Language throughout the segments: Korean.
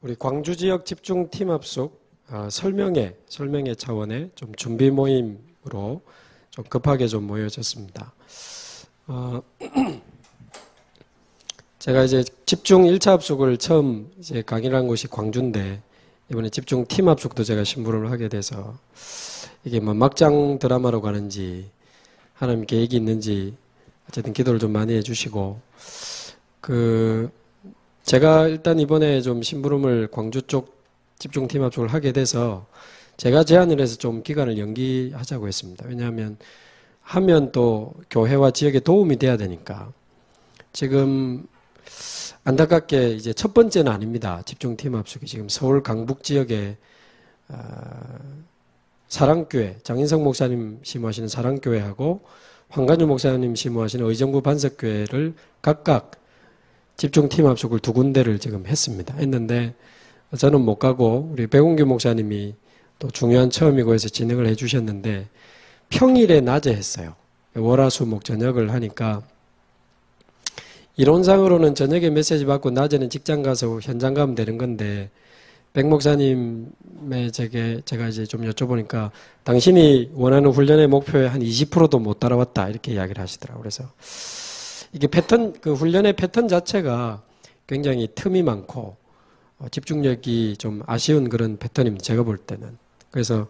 우리 광주 지역 집중 팀 합숙 설명회 차원의 좀 준비 모임으로 좀 급하게 좀 모여졌습니다. 제가 이제 집중 1차 합숙을 처음 이제 강의를 한 곳이 광주인데, 이번에 집중 팀 합숙도 제가 심부름을 하게 돼서 이게 뭐 막장 드라마로 가는지 하나님 계획이 있는지 어쨌든 기도를 좀 많이 해주시고, 제가 일단 이번에 좀 심부름을 광주 쪽 집중 팀 합숙을 하게 돼서 제가 제안을 해서 좀 기간을 연기하자고 했습니다. 왜냐하면 하면 또 교회와 지역에 도움이 돼야 되니까. 지금 안타깝게 이제 첫 번째는 아닙니다. 집중팀 합숙이 지금 서울 강북 지역에 사랑교회, 장인성 목사님 심호하시는 사랑교회하고 황간주 목사님 심호하시는 의정부 반석교회를 각각 집중팀 합숙을 2군데를 지금 했는데 저는 못 가고 우리 백운규 목사님이 또 중요한 처음이고 해서 진행을 해주셨는데, 평일에 낮에 했어요. 월화수목 저녁을 하니까 이론상으로는 저녁에 메시지 받고 낮에는 직장 가서 현장 가면 되는 건데, 백 목사님의 제가 이제 좀 여쭤보니까 당신이 원하는 훈련의 목표에 한 20%도 못 따라왔다 이렇게 이야기를 하시더라고요. 그래서 이게 훈련의 패턴 자체가 굉장히 틈이 많고 집중력이 좀 아쉬운 그런 패턴입니다. 제가 볼 때는. 그래서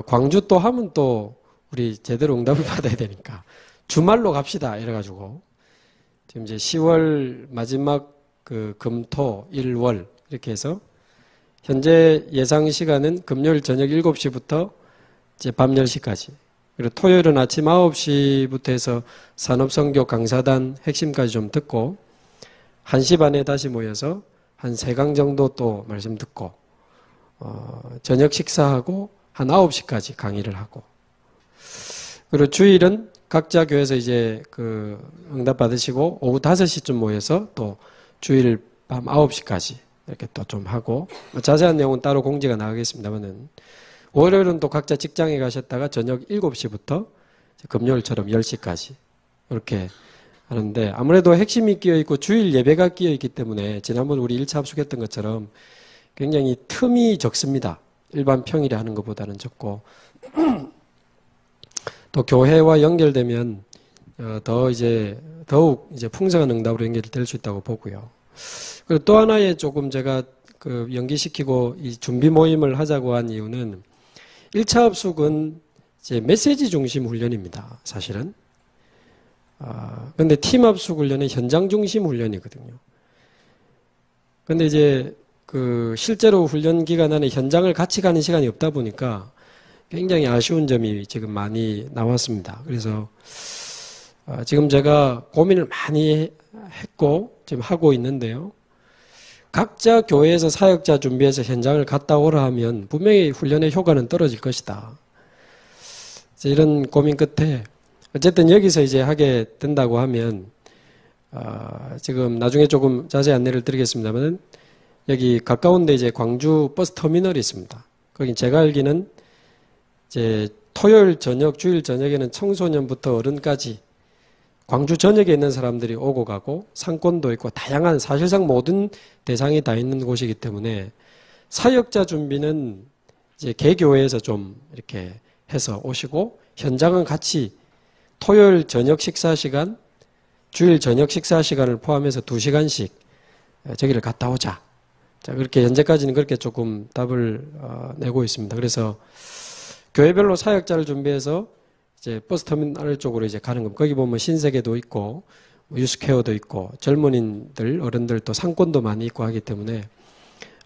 광주 또 하면 또 우리 제대로 응답을 받아야 되니까 주말로 갑시다 이래가지고 지금 이제 10월 마지막 금토 일월 이렇게 해서 현재 예상 시간은 금요일 저녁 7시부터 이제 밤 10시까지, 그리고 토요일은 아침 9시부터 해서 산업선교 강사단 핵심까지 좀 듣고 1시 반에 다시 모여서 한 3강 정도 또 말씀 듣고 저녁 식사하고 한 9시까지 강의를 하고, 그리고 주일은 각자 교회에서 이제 응답 받으시고 오후 5시쯤 모여서 또 주일 밤 9시까지 이렇게 또 좀 하고, 자세한 내용은 따로 공지가 나가겠습니다만은 월요일은 또 각자 직장에 가셨다가 저녁 7시부터 금요일처럼 10시까지 이렇게 하는데, 아무래도 핵심이 끼어있고 주일 예배가 끼어있기 때문에 지난번 우리 1차 합숙했던 것처럼 굉장히 틈이 적습니다. 일반 평일에 하는 것보다는 적고 또 교회와 연결되면 더욱 이제 풍성한 응답으로 연결될 수 있다고 보고요. 그리고 또 하나의 조금 제가 연기시키고 이 준비 모임을 하자고 한 이유는 1차 합숙은 이제 메시지 중심 훈련입니다. 사실은. 근데 팀 합숙 훈련은 현장 중심 훈련이거든요. 근데 이제 실제로 훈련 기간 안에 현장을 같이 가는 시간이 없다 보니까 굉장히 아쉬운 점이 지금 많이 나왔습니다. 그래서 지금 제가 고민을 많이 했고 지금 하고 있는데요. 각자 교회에서 사역자 준비해서 현장을 갔다 오라 하면 분명히 훈련의 효과는 떨어질 것이다. 이런 고민 끝에 어쨌든 여기서 이제 하게 된다고 하면 지금 나중에 조금 자세히 안내를 드리겠습니다만, 여기 가까운데 이제 광주 버스 터미널이 있습니다. 거기 제가 알기는 이제 토요일 저녁, 주일 저녁에는 청소년부터 어른까지 광주 전역에 있는 사람들이 오고 가고 상권도 있고 다양한 사실상 모든 대상이 다 있는 곳이기 때문에 사역자 준비는 이제 개교회에서 좀 이렇게 해서 오시고, 현장은 같이 토요일 저녁 식사 시간, 주일 저녁 식사 시간을 포함해서 2시간씩 저기를 갔다 오자. 자, 그렇게 현재까지는 그렇게 조금 답을 내고 있습니다. 그래서 교회별로 사역자를 준비해서 이제 버스 터미널 쪽으로 이제 가는 겁니다. 거기 보면 신세계도 있고 유스케어도 있고 젊은이들, 어른들 또 상권도 많이 있고 하기 때문에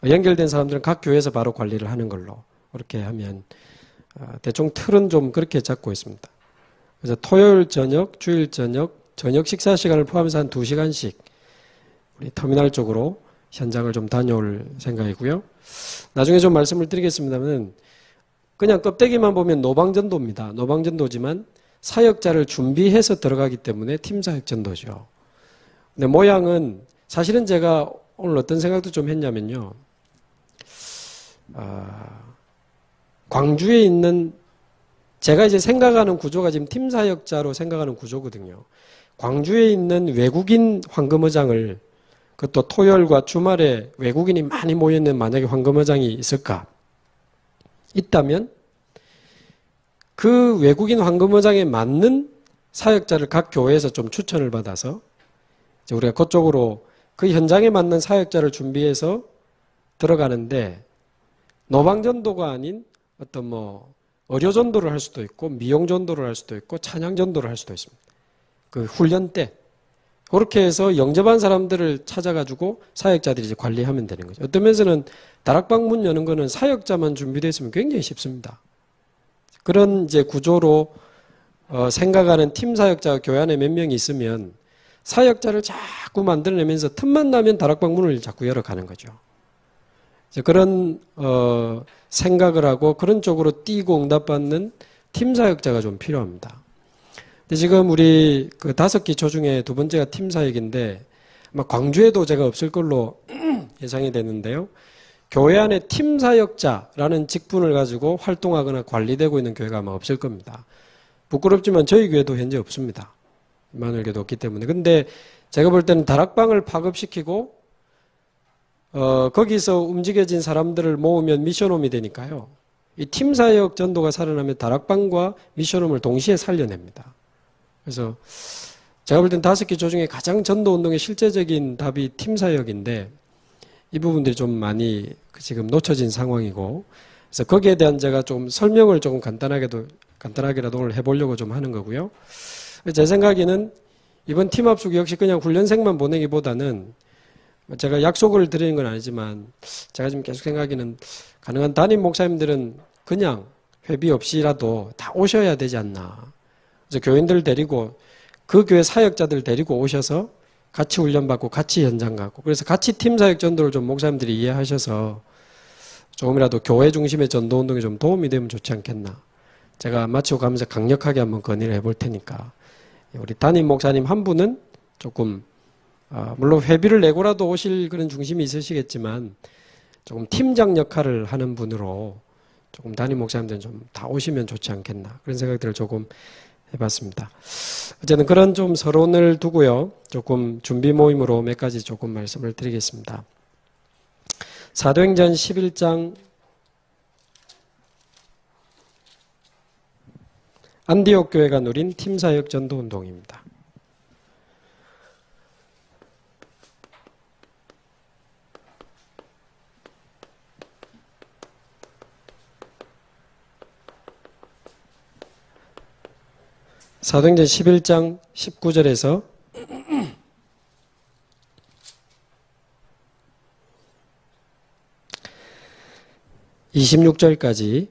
연결된 사람들은 각 교회에서 바로 관리를 하는 걸로 그렇게 하면 대충 틀은 좀 그렇게 잡고 있습니다. 그래서 토요일 저녁, 주일 저녁 식사 시간을 포함해서 한 2시간씩 우리 터미널 쪽으로 현장을 좀 다녀올 생각이고요. 나중에 좀 말씀을 드리겠습니다만, 그냥 껍데기만 보면 노방전도입니다. 노방전도지만 사역자를 준비해서 들어가기 때문에 팀사역전도죠. 근데 모양은 사실은 제가 오늘 어떤 생각도 좀 했냐면요. 광주에 있는 제가 이제 생각하는 구조가 지금 팀사역자로 생각하는 구조거든요. 광주에 있는 외국인 황금어장을 그것도 토요일과 주말에 외국인이 많이 모여있는 만약에 황금어장이 있을까? 있다면 그 외국인 황금어장에 맞는 사역자를 각 교회에서 좀 추천을 받아서 이제 우리가 그쪽으로 그 현장에 맞는 사역자를 준비해서 들어가는데 노방전도가 아닌 어떤 뭐 의료전도를 할 수도 있고 미용전도를 할 수도 있고 찬양전도를 할 수도 있습니다. 그 훈련 때 그렇게 해서 영접한 사람들을 찾아가지고 사역자들이 이제 관리하면 되는 거죠. 어떤 면에서는 다락방 문 여는 거는 사역자만 준비되어 있으면 굉장히 쉽습니다. 그런 이제 구조로 생각하는 팀 사역자가 교회 안에 몇 명이 있으면 사역자를 자꾸 만들어내면서 틈만 나면 다락방 문을 자꾸 열어가는 거죠. 이제 그런 생각을 하고 그런 쪽으로 뛰고 응답받는 팀 사역자가 좀 필요합니다. 근데 지금 우리 그 5기초 중에 두 번째가 팀 사역인데 아마 광주에도 제가 없을 걸로 예상이 되는데요. 교회 안에 팀 사역자라는 직분을 가지고 활동하거나 관리되고 있는 교회가 아마 없을 겁니다. 부끄럽지만 저희 교회도 현재 없습니다. 임마누엘교회도 없기 때문에. 근데 제가 볼 때는 다락방을 파급시키고 거기서 움직여진 사람들을 모으면 미션홈이 되니까요. 이 팀 사역 전도가 살아나면 다락방과 미션홈을 동시에 살려냅니다. 그래서 제가 볼 땐 5기초 중에 가장 전도 운동의 실제적인 답이 팀 사역인데 이 부분들이 좀 많이 지금 놓쳐진 상황이고 그래서 거기에 대한 제가 좀 설명을 조금 간단하게라도 오늘 해보려고 좀 하는 거고요. 제 생각에는 이번 팀 합숙 역시 그냥 훈련생만 보내기보다는 제가 약속을 드리는 건 아니지만 제가 지금 계속 생각하기는 가능한 담임 목사님들은 그냥 회비 없이라도 다 오셔야 되지 않나. 그래서 교인들 데리고 그 교회 사역자들 데리고 오셔서 같이 훈련받고 같이 현장 가고 그래서 같이 팀 사역 전도를 좀 목사님들이 이해하셔서 조금이라도 교회 중심의 전도 운동에 좀 도움이 되면 좋지 않겠나. 제가 마치고 가면서 강력하게 한번 건의를 해볼 테니까 우리 담임 목사님 한 분은 조금 물론 회비를 내고라도 오실 그런 중심이 있으시겠지만 조금 팀장 역할을 하는 분으로 조금 담임 목사님들은 좀 다 오시면 좋지 않겠나 그런 생각들을 조금 해봤습니다. 어쨌든 그런 좀 서론을 두고요. 조금 준비 모임으로 몇 가지 조금 말씀을 드리겠습니다. 사도행전 11장 안디옥 교회가 누린 팀사역 전도 운동입니다. 사도행전 11장 19절에서 26절까지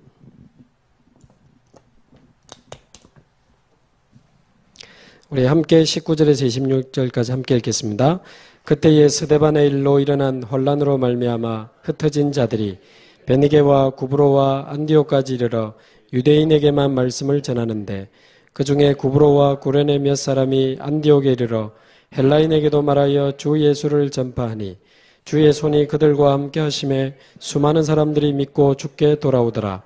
우리 함께 19절에서 26절까지 함께 읽겠습니다. 그때에 스데반의 일로 일어난 혼란으로 말미암아 흩어진 자들이 베니게와 구브로와 안디옥까지 이르러 유대인에게만 말씀을 전하는데 그 중에 구브로와 구레네 몇 사람이 안디옥에 이르러 헬라인에게도 말하여 주 예수를 전파하니 주의 손이 그들과 함께 하심에 수많은 사람들이 믿고 주께 돌아오더라.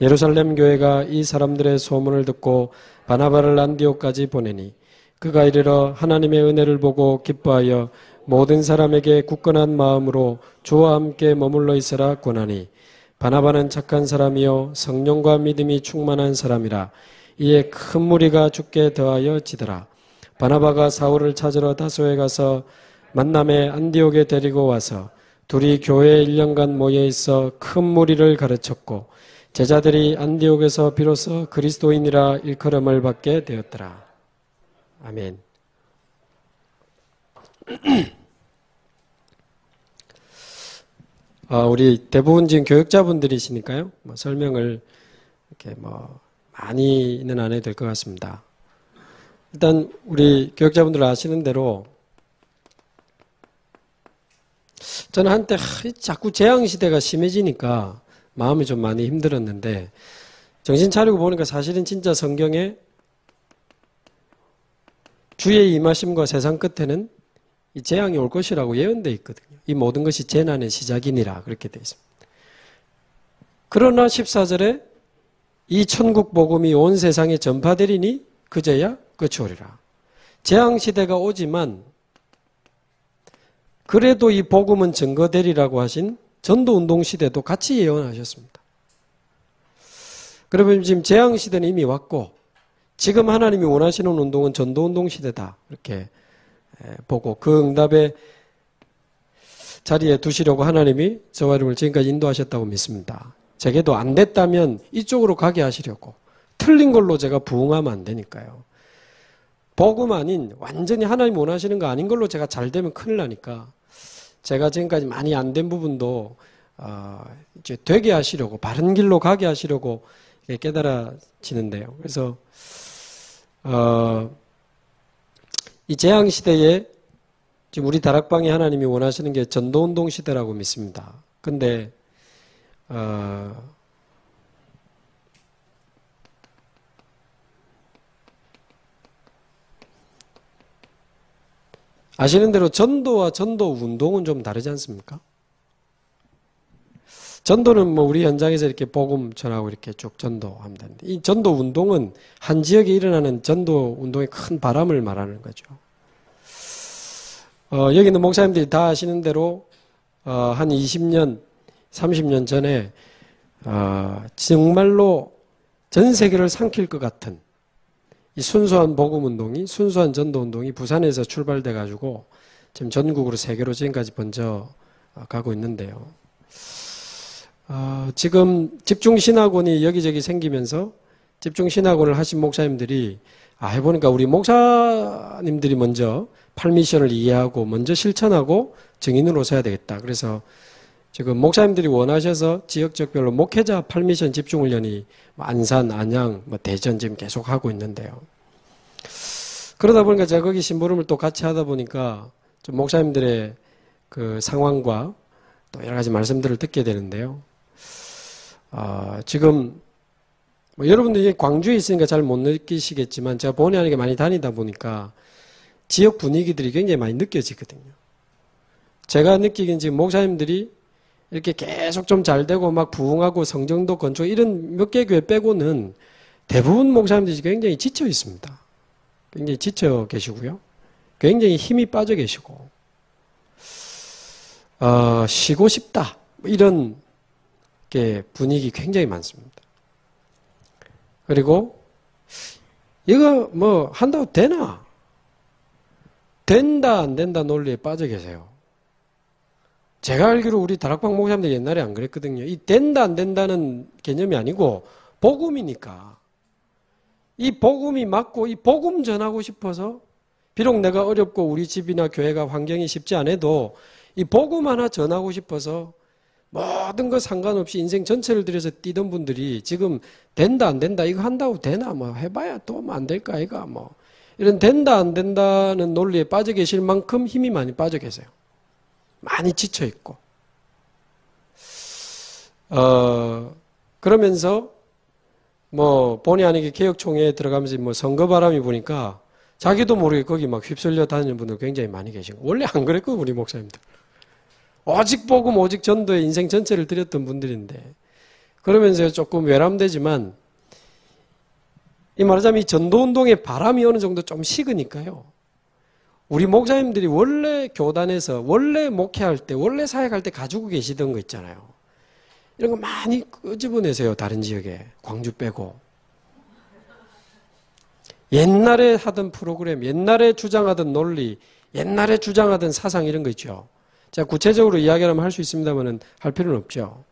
예루살렘 교회가 이 사람들의 소문을 듣고 바나바를 안디옥까지 보내니 그가 이르러 하나님의 은혜를 보고 기뻐하여 모든 사람에게 굳건한 마음으로 주와 함께 머물러 있으라 권하니 바나바는 착한 사람이요 성령과 믿음이 충만한 사람이라. 이에 큰 무리가 주께 더하여 지더라. 바나바가 사울을 찾으러 다소에 가서 만남에 안디옥에 데리고 와서 둘이 교회에 1년간 모여 있어 큰 무리를 가르쳤고 제자들이 안디옥에서 비로소 그리스도인이라 일컬음을 받게 되었더라. 아멘. 우리 대부분 지금 교육자분들이시니까요. 설명을 이렇게 많이는 안 해도 될 것 같습니다. 일단 우리 교육자분들 아시는 대로 저는 한때 자꾸 재앙시대가 심해지니까 마음이 좀 많이 힘들었는데 정신 차리고 보니까 사실은 진짜 성경에 주의 임하심과 세상 끝에는 이 재앙이 올 것이라고 예언되어 있거든요. 이 모든 것이 재난의 시작이니라 그렇게 되어 있습니다. 그러나 14절에 이 천국 복음이 온 세상에 전파되리니 그제야 끝이 오리라. 재앙시대가 오지만 그래도 이 복음은 증거되리라고 하신 전도운동 시대도 같이 예언하셨습니다. 그러면 지금 재앙시대는 이미 왔고 지금 하나님이 원하시는 운동은 전도운동 시대다. 이렇게 보고 그 응답의 자리에 두시려고 하나님이 저와 여러분을 지금까지 인도하셨다고 믿습니다. 제게도 안 됐다면 이쪽으로 가게 하시려고. 틀린 걸로 제가 부응하면 안 되니까요. 복음 아닌 완전히 하나님 원하시는 거 아닌 걸로 제가 잘 되면 큰일 나니까 제가 지금까지 많이 안 된 부분도 이제 되게 하시려고 바른 길로 가게 하시려고 깨달아지는데요. 그래서 이 재앙 시대에 지금 우리 다락방에 하나님이 원하시는 게 전도운동 시대라고 믿습니다. 근데 아시는 대로 전도와 전도운동은 좀 다르지 않습니까? 전도는 뭐 우리 현장에서 이렇게 복음 전하고 이렇게 쭉 전도하면 되는데 이 전도운동은 한 지역에 일어나는 전도운동의 큰 바람을 말하는 거죠. 여기 있는 목사님들이 다 아시는 대로 한 20년, 30년 전에 정말로 전 세계를 삼킬 것 같은 이 순수한 복음운동이, 순수한 전도운동이 부산에서 출발돼 가지고 지금 전국으로 세계로 지금까지 번져 가고 있는데요. 지금 집중신학원이 여기저기 생기면서 집중신학원을 하신 목사님들이 해보니까 우리 목사님들이 먼저 팔미션을 이해하고 먼저 실천하고 증인으로 서야 되겠다. 그래서 지금 목사님들이 원하셔서 지역적별로 목회자 팔미션 집중훈련이 안산, 안양, 대전 지금 계속 하고 있는데요. 그러다 보니까 제가 거기 심부름을 또 같이 하다 보니까 좀 목사님들의 그 상황과 또 여러 가지 말씀들을 듣게 되는데요. 지금 여러분들이 광주에 있으니까 잘 못 느끼시겠지만 제가 본의 아니게 많이 다니다 보니까 지역 분위기들이 굉장히 많이 느껴지거든요. 제가 느끼기엔 지금 목사님들이 이렇게 계속 좀 잘 되고 막 부흥하고 성정도 건축 이런 몇 개 교회 빼고는 대부분 목사님들이 굉장히 지쳐 있습니다. 굉장히 지쳐 계시고요. 굉장히 힘이 빠져 계시고 쉬고 싶다 이런 게 분위기 굉장히 많습니다. 그리고 이거 뭐 한다고 되나? 된다 안 된다 논리에 빠져 계세요. 제가 알기로 우리 다락방 목사님들 옛날에 안 그랬거든요. 이 된다 안 된다는 개념이 아니고 복음이니까 이 복음이 맞고 이 복음 전하고 싶어서 비록 내가 어렵고 우리 집이나 교회가 환경이 쉽지 않아도 이 복음 하나 전하고 싶어서 모든 거 상관없이 인생 전체를 들여서 뛰던 분들이 지금 된다 안 된다 이거 한다고 되나 뭐 해봐야 또 안 될까 이거 뭐 이런 된다 안 된다는 논리에 빠져 계실 만큼 힘이 많이 빠져 계세요. 많이 지쳐 있고 그러면서 뭐 본의 아니게 개혁총회에 들어가면서 뭐 선거 바람이 부니까 자기도 모르게 거기 막 휩쓸려 다니는 분들 굉장히 많이 계시고 원래 안 그랬거든요 우리 목사님들. 오직 복음 오직 전도에 인생 전체를 드렸던 분들인데 그러면서 조금 외람되지만 이 말하자면 이 전도운동의 바람이 어느 정도 좀 식으니까요. 우리 목사님들이 원래 교단에서 원래 목회할 때 원래 사역할 때 가지고 계시던 거 있잖아요. 이런 거 많이 끄집어내세요. 다른 지역에 광주 빼고. 옛날에 하던 프로그램 옛날에 주장하던 논리 옛날에 주장하던 사상 이런 거 있죠. 제가 구체적으로 이야기하면 할 수 있습니다만 할 필요는 없죠.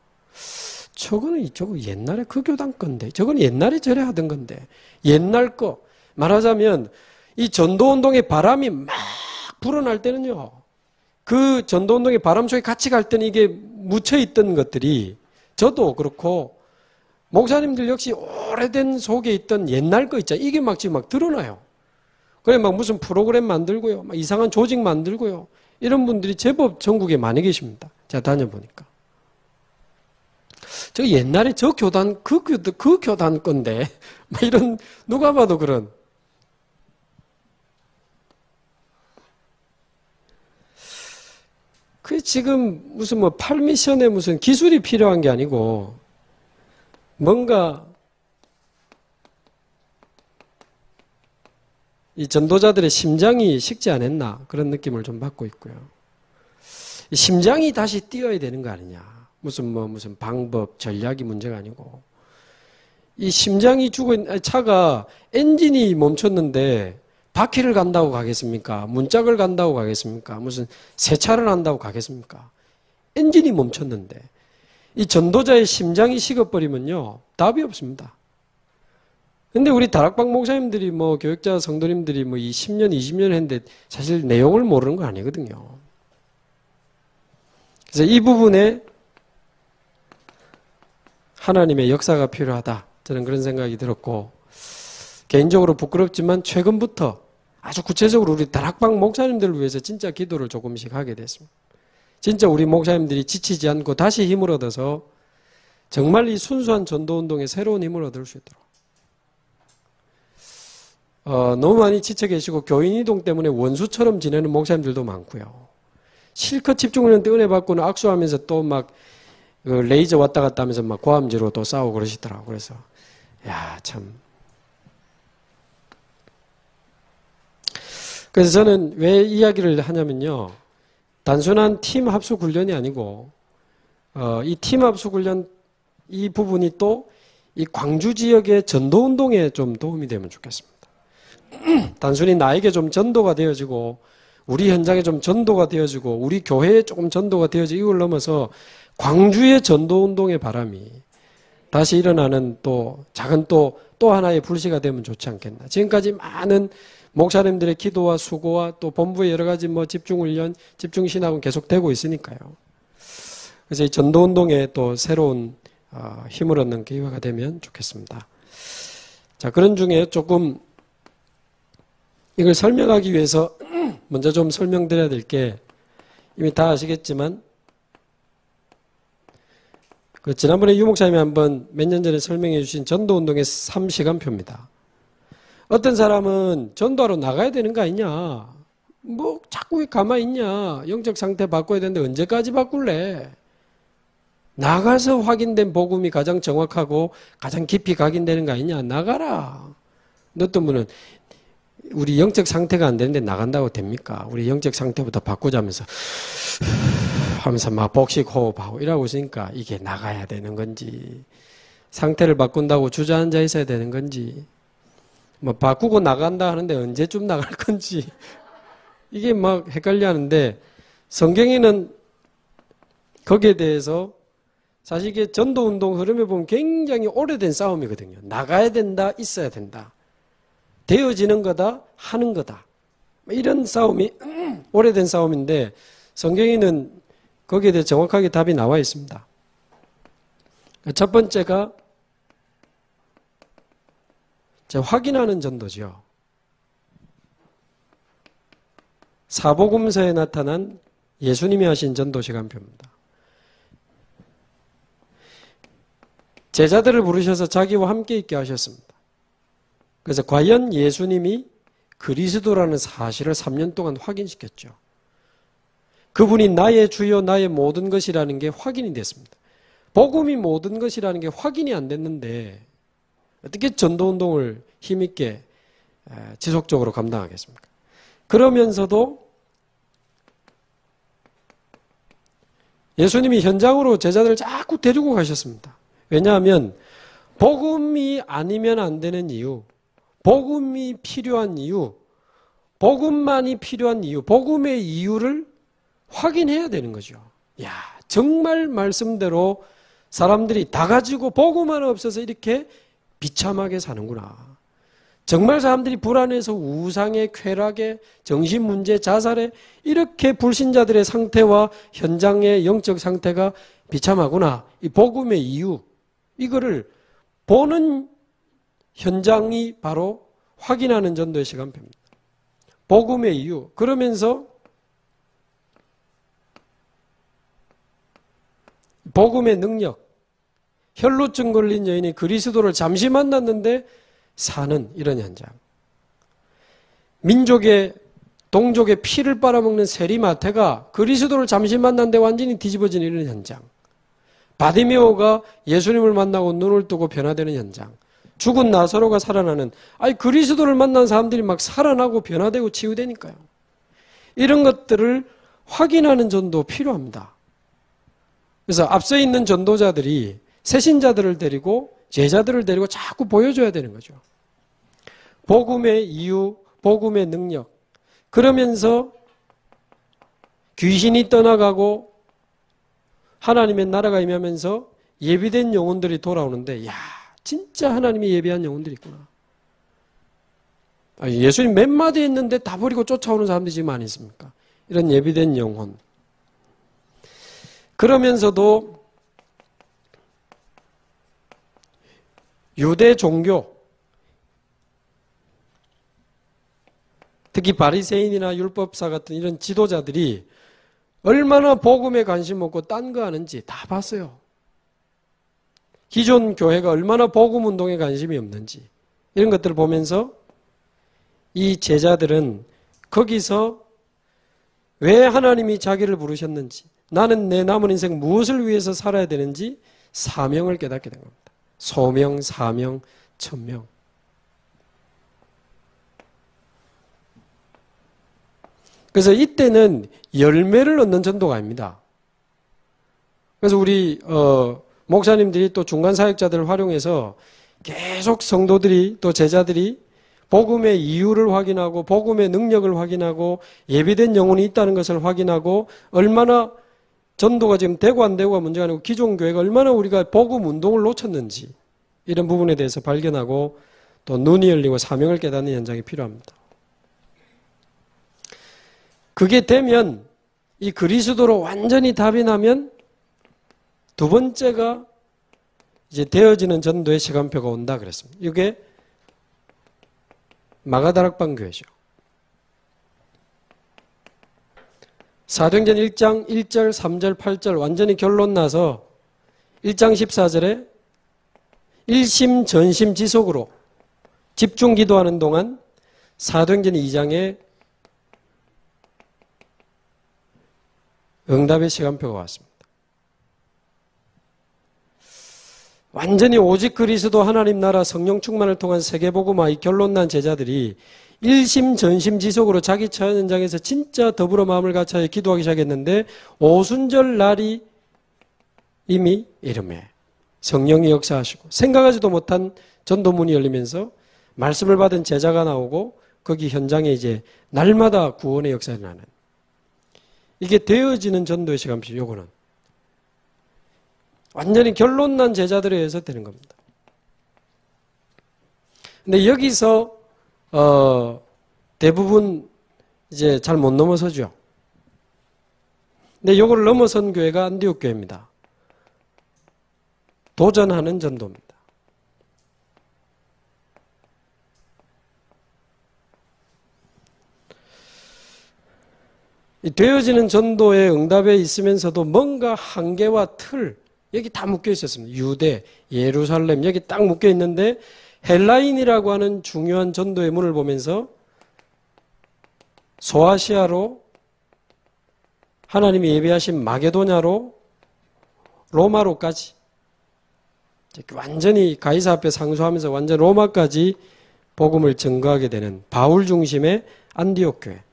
저거는 저거 옛날에 그 교단 건데 저거는 옛날에 저래 하던 건데 옛날 거 말하자면 이 전도운동의 바람이 막 불어날 때는요. 그 전도운동의 바람 속에 같이 갈 때는 이게 묻혀있던 것들이 저도 그렇고 목사님들 역시 오래된 속에 있던 옛날 거 있잖아요. 이게 막 지금 막 드러나요. 그래 막 무슨 프로그램 만들고요. 막 이상한 조직 만들고요. 이런 분들이 제법 전국에 많이 계십니다. 제가 다녀보니까. 저 옛날에 저 교단, 그 교단 건데, 막 이런, 누가 봐도 그런. 그 지금 무슨 뭐 팔미션에 무슨 기술이 필요한 게 아니고, 뭔가, 이 전도자들의 심장이 식지 않았나, 그런 느낌을 좀 받고 있고요. 심장이 다시 뛰어야 되는 거 아니냐. 무슨 방법, 전략이 문제가 아니고. 이 심장이 차가 엔진이 멈췄는데 바퀴를 간다고 가겠습니까? 문짝을 간다고 가겠습니까? 무슨 세차를 한다고 가겠습니까? 엔진이 멈췄는데 이 전도자의 심장이 식어버리면요. 답이 없습니다. 근데 우리 다락방 목사님들이 교육자 성도님들이 이 10년, 20년 했는데 사실 내용을 모르는 거 아니거든요. 그래서 이 부분에 하나님의 역사가 필요하다. 저는 그런 생각이 들었고, 개인적으로 부끄럽지만 최근부터 아주 구체적으로 우리 다락방 목사님들을 위해서 진짜 기도를 조금씩 하게 됐습니다. 진짜 우리 목사님들이 지치지 않고 다시 힘을 얻어서 정말 이 순수한 전도운동에 새로운 힘을 얻을 수 있도록. 너무 많이 지쳐 계시고 교인 이동 때문에 원수처럼 지내는 목사님들도 많고요. 실컷 집중하는데 은혜 받고는 악수하면서 또 막 레이저 왔다 갔다 하면서 막 고함지로 또 싸우고 그러시더라고요. 그래서 참. 그래서 저는 왜 이야기를 하냐면요. 단순한 팀 합숙 훈련이 아니고 이 팀 합숙 훈련 이 부분이 또 이 광주 지역의 전도 운동에 좀 도움이 되면 좋겠습니다. 단순히 나에게 좀 전도가 되어지고 우리 현장에 좀 전도가 되어지고 우리 교회에 조금 전도가 되어지고 이걸 넘어서 광주의 전도 운동의 바람이 다시 일어나는 또 작은 또 하나의 불씨가 되면 좋지 않겠나. 지금까지 많은 목사님들의 기도와 수고와 또 본부의 여러 가지 집중훈련, 집중신학은 계속되고 있으니까요. 그래서 이 전도운동에 또 새로운 힘을 얻는 기회가 되면 좋겠습니다. 자, 그런 중에 조금 이걸 설명하기 위해서 먼저 좀 설명드려야 될 게 이미 다 아시겠지만 지난번에 유 목사님이 한번 몇 년 전에 설명해 주신 전도운동의 3시간표입니다. 어떤 사람은 전도하러 나가야 되는 거 아니냐. 자꾸 왜 가만히 있냐. 영적 상태 바꿔야 되는데 언제까지 바꿀래. 나가서 확인된 복음이 가장 정확하고 가장 깊이 각인되는 거 아니냐. 나가라. 어떤 분은 우리 영적 상태가 안 되는데 나간다고 됩니까? 우리 영적 상태부터 바꾸자면서 하면서 막 복식 호흡하고 이러고 있으니까 이게 나가야 되는 건지 상태를 바꾼다고 주저앉아 있어야 되는 건지 바꾸고 나간다 하는데 언제쯤 나갈 건지 이게 막 헷갈려 하는데 성경에는 거기에 대해서 사실 이게 전도운동 흐름에 보면 굉장히 오래된 싸움이거든요. 나가야 된다, 있어야 된다. 되어지는 거다, 하는 거다. 이런 싸움이 오래된 싸움인데 성경에는 거기에 대해 정확하게 답이 나와 있습니다. 첫 번째가 확인하는 전도죠. 사복음서에 나타난 예수님이 하신 전도 시간표입니다. 제자들을 부르셔서 자기와 함께 있게 하셨습니다. 그래서 과연 예수님이 그리스도라는 사실을 3년 동안 확인시켰죠. 그분이 나의 주요 나의 모든 것이라는 게 확인이 됐습니다. 복음이 모든 것이라는 게 확인이 안 됐는데 어떻게 전도운동을 힘있게 지속적으로 감당하겠습니까? 그러면서도 예수님이 현장으로 제자들을 자꾸 데리고 가셨습니다. 왜냐하면 복음이 아니면 안 되는 이유, 복음이 필요한 이유, 복음만이 필요한 이유, 복음의 이유를 확인해야 되는 거죠. 정말 말씀대로 사람들이 다 가지고 복음 하나 없어서 이렇게 비참하게 사는구나. 정말 사람들이 불안해서 우상에, 쾌락에, 정신문제, 자살에 이렇게 불신자들의 상태와 현장의 영적 상태가 비참하구나. 이 복음의 이유, 이거를 보는 현장이 바로 확인하는 전도의 시간표입니다. 복음의 이유. 그러면서 복음의 능력. 혈루증 걸린 여인이 그리스도를 잠시 만났는데 사는 이런 현장. 민족의 동족의 피를 빨아먹는 세리마태가 그리스도를 잠시 만났는데 완전히 뒤집어진 이런 현장. 바디메오가 예수님을 만나고 눈을 뜨고 변화되는 현장. 죽은 나사로가 살아나는, 그리스도를 만난 사람들이 막 살아나고 변화되고 치유되니까요. 이런 것들을 확인하는 전도 필요합니다. 그래서 앞서 있는 전도자들이 새신자들을 데리고 제자들을 데리고 자꾸 보여줘야 되는 거죠. 복음의 이유, 복음의 능력. 그러면서 귀신이 떠나가고 하나님의 나라가 임하면서 예비된 영혼들이 돌아오는데, 야, 진짜 하나님이 예비한 영혼들이 있구나. 예수님 몇 마디 했는데 다 버리고 쫓아오는 사람들이 지금 많이 있습니까? 이런 예비된 영혼. 그러면서도 유대 종교, 특히 바리새인이나 율법사 같은 이런 지도자들이 얼마나 복음에 관심 없고 딴 거 하는지 다 봤어요. 기존 교회가 얼마나 복음 운동에 관심이 없는지 이런 것들을 보면서 이 제자들은 거기서 왜 하나님이 자기를 부르셨는지, 나는 내 남은 인생 무엇을 위해서 살아야 되는지 사명을 깨닫게 된 겁니다. 소명, 사명, 천명. 그래서 이때는 열매를 얻는 전도가 아닙니다. 그래서 우리 목사님들이 또 중간 사역자들을 활용해서 계속 성도들이 또 제자들이 복음의 이유를 확인하고 복음의 능력을 확인하고 예비된 영혼이 있다는 것을 확인하고 얼마나 전도가 지금 되고 안 되고가 문제가 아니고 기존 교회가 얼마나 우리가 복음 운동을 놓쳤는지 이런 부분에 대해서 발견하고 또 눈이 열리고 사명을 깨닫는 현장이 필요합니다. 그게 되면 이 그리스도로 완전히 답이 나면 두 번째가 이제 되어지는 전도의 시간표가 온다 그랬습니다. 이게 마가다락방 교회죠. 사도행전 1장 1절, 3절, 8절 완전히 결론 나서 1장 14절에 일심 전심 지속으로 집중 기도하는 동안 사도행전 2장에 응답의 시간표가 왔습니다. 완전히 오직 그리스도 하나님 나라 성령 충만을 통한 세계복음화 이 결론난 제자들이 일심 전심 지속으로 자기 처한 현장에서 진짜 더불어 마음을 같이 기도하기 시작했는데 오순절 날이 이미 이름에 성령이 역사하시고 생각하지도 못한 전도문이 열리면서 말씀을 받은 제자가 나오고 거기 현장에 이제 날마다 구원의 역사가 나는 이게 되어지는 전도의 시간표. 요거는 완전히 결론난 제자들에 의해서 되는 겁니다. 근데 여기서 대부분 이제 잘 못 넘어서죠. 근데 요걸 넘어선 교회가 안디옥 교회입니다. 도전하는 전도입니다. 이 되어지는 전도의 응답에 있으면서도 뭔가 한계와 틀, 여기 다 묶여 있었습니다. 유대, 예루살렘, 여기 딱 묶여 있는데 헬라인이라고 하는 중요한 전도의 문을 보면서 소아시아로 하나님이 예비하신 마게도냐로 로마로까지 완전히 가이사 앞에 상소하면서 완전 로마까지 복음을 증거하게 되는 바울 중심의 안디옥 교회.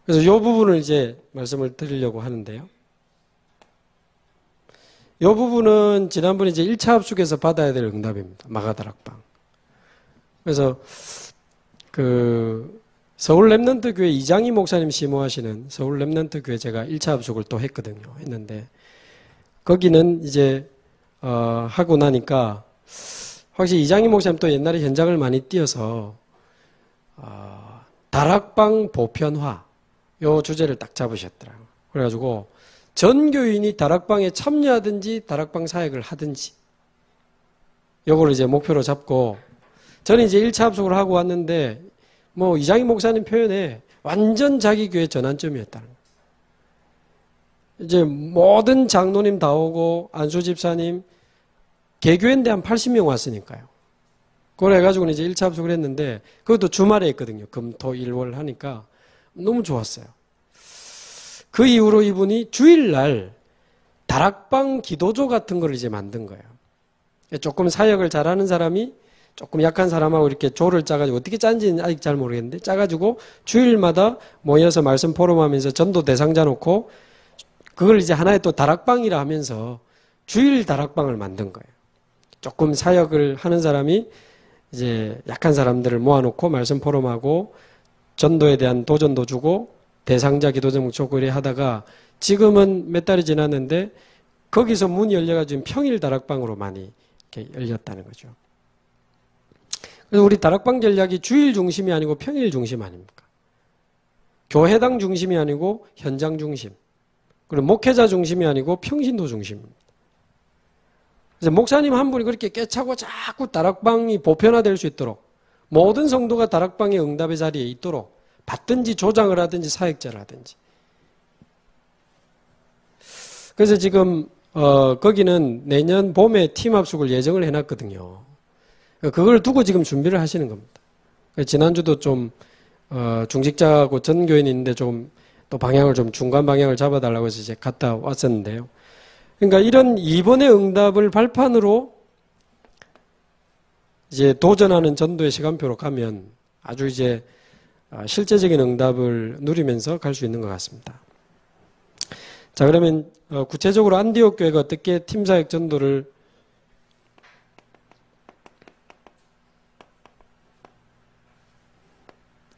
그래서 이 부분을 이제 말씀을 드리려고 하는데요. 이 부분은 지난번에 이제 1차 합숙에서 받아야 될 응답입니다. 마가다락방. 그래서 서울 렘넌트 교회 이장희 목사님 심호하시는 서울 렘넌트 교회 제가 1차 합숙을 또 했거든요. 했는데 거기는 이제 하고 나니까 확실히 이장희 목사님 또 옛날에 현장을 많이 뛰어서 다락방 보편화 요 주제를 딱 잡으셨더라고요. 그래가지고 전 교인이 다락방에 참여하든지 다락방 사역을 하든지 요거를 이제 목표로 잡고 저는 이제 1차 합숙을 하고 왔는데 뭐 이장희 목사님 표현에 완전 자기 교회 전환점이었다는 거예요. 이제 모든 장로님 다 오고 안수 집사님 개교회인데 한 80명 왔으니까요. 그걸 해가지고 이제 1차 합숙을 했는데 그것도 주말에 했거든요. 금, 토, 일, 월 하니까 너무 좋았어요. 그 이후로 이분이 주일날 다락방 기도조 같은 걸 이제 만든 거예요. 조금 사역을 잘하는 사람이 조금 약한 사람하고 이렇게 조를 짜가지고 어떻게 짠지는 아직 잘 모르겠는데 짜가지고 주일마다 모여서 말씀 포럼하면서 전도 대상자 놓고 그걸 이제 하나의 또 다락방이라 하면서 주일 다락방을 만든 거예요. 조금 사역을 하는 사람이 이제 약한 사람들을 모아놓고 말씀 포럼하고 전도에 대한 도전도 주고 대상자 기도 제목 주고 이래 하다가 지금은 몇 달이 지났는데 거기서 문이 열려가지고 평일 다락방으로 많이 이렇게 열렸다는 거죠. 그래서 우리 다락방 전략이 주일 중심이 아니고 평일 중심 아닙니까? 교회당 중심이 아니고 현장 중심. 그리고 목회자 중심이 아니고 평신도 중심입니다. 그래서 목사님 한 분이 그렇게 깨차고 자꾸 다락방이 보편화될 수 있도록 모든 성도가 다락방의 응답의 자리에 있도록 받든지 조장을 하든지 사역자를 하든지. 그래서 지금 거기는 내년 봄에 팀 합숙을 예정을 해놨거든요. 그걸 두고 지금 준비를 하시는 겁니다. 지난주도 좀 중직자하고 전교인이 있는데 좀 또 방향을 좀 중간 방향을 잡아달라고 해서 이제 갔다 왔었는데요. 그러니까 이런 이번의 응답을 발판으로 이제 도전하는 전도의 시간표로 가면 아주 이제 실제적인 응답을 누리면서 갈 수 있는 것 같습니다. 자, 그러면 구체적으로 안디옥 교회가 어떻게 팀사역 전도를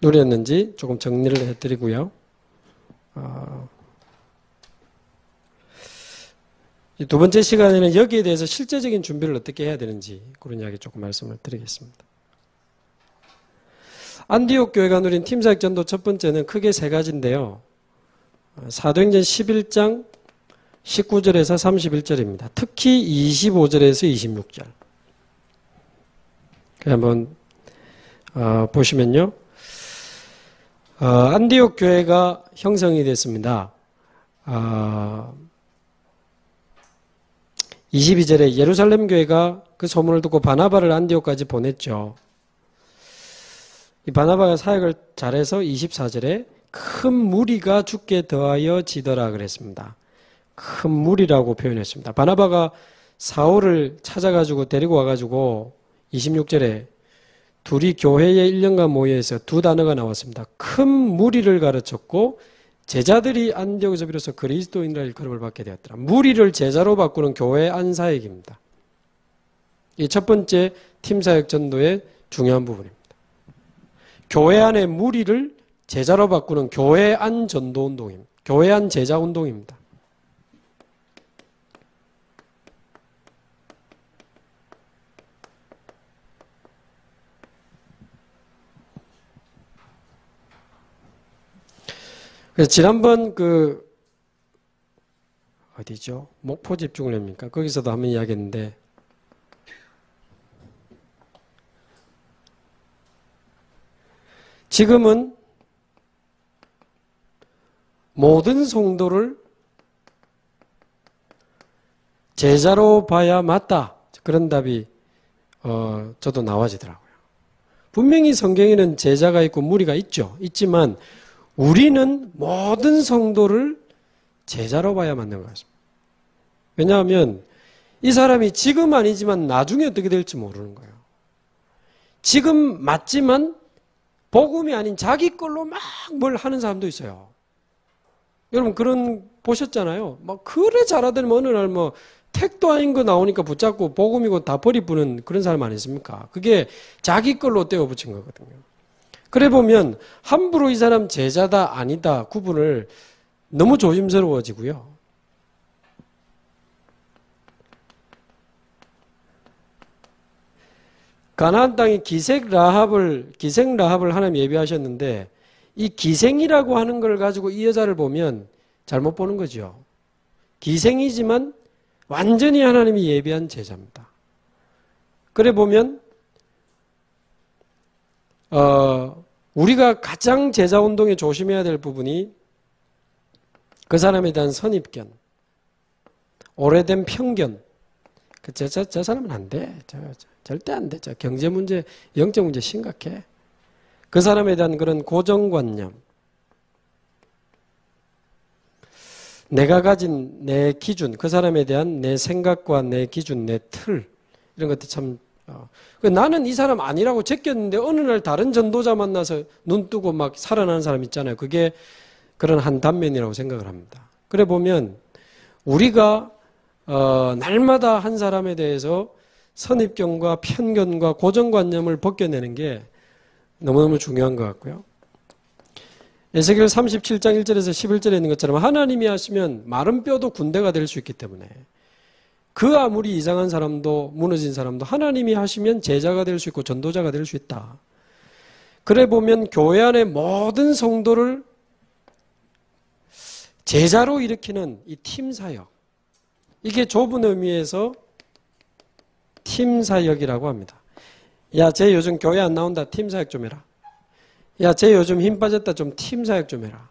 누렸는지 조금 정리를 해드리고요. 이 두 번째 시간에는 여기에 대해서 실제적인 준비를 어떻게 해야 되는지 그런 이야기 조금 말씀을 드리겠습니다. 안디옥 교회가 누린 팀사역 전도 첫 번째는 크게 세 가지인데요. 사도행전 11장 19절에서 31절입니다. 특히 25절에서 26절. 한번 보시면요. 안디옥 교회가 형성이 됐습니다. 22절에 예루살렘 교회가 그 소문을 듣고 바나바를 안디옥까지 보냈죠. 이 바나바가 사역을 잘해서 24절에 큰 무리가 죽게 더하여 지더라 그랬습니다. 큰 무리라고 표현했습니다. 바나바가 사울을 찾아가지고 데리고 와가지고 26절에 둘이 교회에 1년간 모여서 두 단어가 나왔습니다. 큰 무리를 가르쳤고 제자들이 안디옥에서 비로소 그리스도인이라 일컬음을 받게 되었더라. 무리를 제자로 바꾸는 교회 안사역입니다. 이 첫 번째 팀사역 전도의 중요한 부분입니다. 교회 안의 무리를 제자로 바꾸는 교회 안 전도 운동입니다. 교회 안 제자 운동입니다. 그래서 지난번 어디죠? 목포 집중을합니까? 거기서도 한번 이야기했는데 지금은 모든 성도를 제자로 봐야 맞다. 그런 답이 저도 나와지더라고요. 분명히 성경에는 제자가 있고 무리가 있죠. 있지만 우리는 모든 성도를 제자로 봐야 맞는 것 같습니다. 왜냐하면 이 사람이 지금 아니지만 나중에 어떻게 될지 모르는 거예요. 지금 맞지만 복음이 아닌 자기 걸로 막 뭘 하는 사람도 있어요. 여러분 그런 보셨잖아요. 막 그래 잘하더니 어느 날 뭐 택도 아닌 거 나오니까 붙잡고 복음이고 다 버리부는 그런 사람 아니십니까? 그게 자기 걸로 떼어 붙인 거거든요. 그래 보면 함부로 이 사람 제자다 아니다 구분을 너무 조심스러워지고요. 가나안 땅에 기생 라합을 하나님 예비하셨는데 이 기생이라고 하는 걸 가지고 이 여자를 보면 잘못 보는 거죠. 기생이지만 완전히 하나님이 예비한 제자입니다. 그래 보면 우리가 가장 제자운동에 조심해야 될 부분이 그 사람에 대한 선입견, 오래된 편견. 저 사람은 안 돼. 절대 안 돼. 경제 문제, 영적 문제 심각해. 그 사람에 대한 그런 고정관념. 내가 가진 내 기준, 그 사람에 대한 내 생각과 내 기준, 내 틀, 이런 것들 참 나는 이 사람 아니라고 제꼈는데 어느 날 다른 전도자 만나서 눈 뜨고 막 살아나는 사람 있잖아요. 그게 그런 한 단면이라고 생각을 합니다. 그래 보면 우리가 날마다 한 사람에 대해서 선입견과 편견과 고정관념을 벗겨내는 게 너무너무 중요한 것 같고요. 에스겔 37장 1절에서 11절에 있는 것처럼 하나님이 하시면 마른 뼈도 군대가 될 수 있기 때문에 그 아무리 이상한 사람도 무너진 사람도 하나님이 하시면 제자가 될 수 있고 전도자가 될 수 있다. 그래 보면 교회 안의 모든 성도를 제자로 일으키는 이 팀사역, 이게 좁은 의미에서 팀사역이라고 합니다. 야, 쟤 요즘 교회 안 나온다. 팀사역 좀 해라. 야, 쟤 요즘 힘 빠졌다. 좀 팀사역 좀 해라.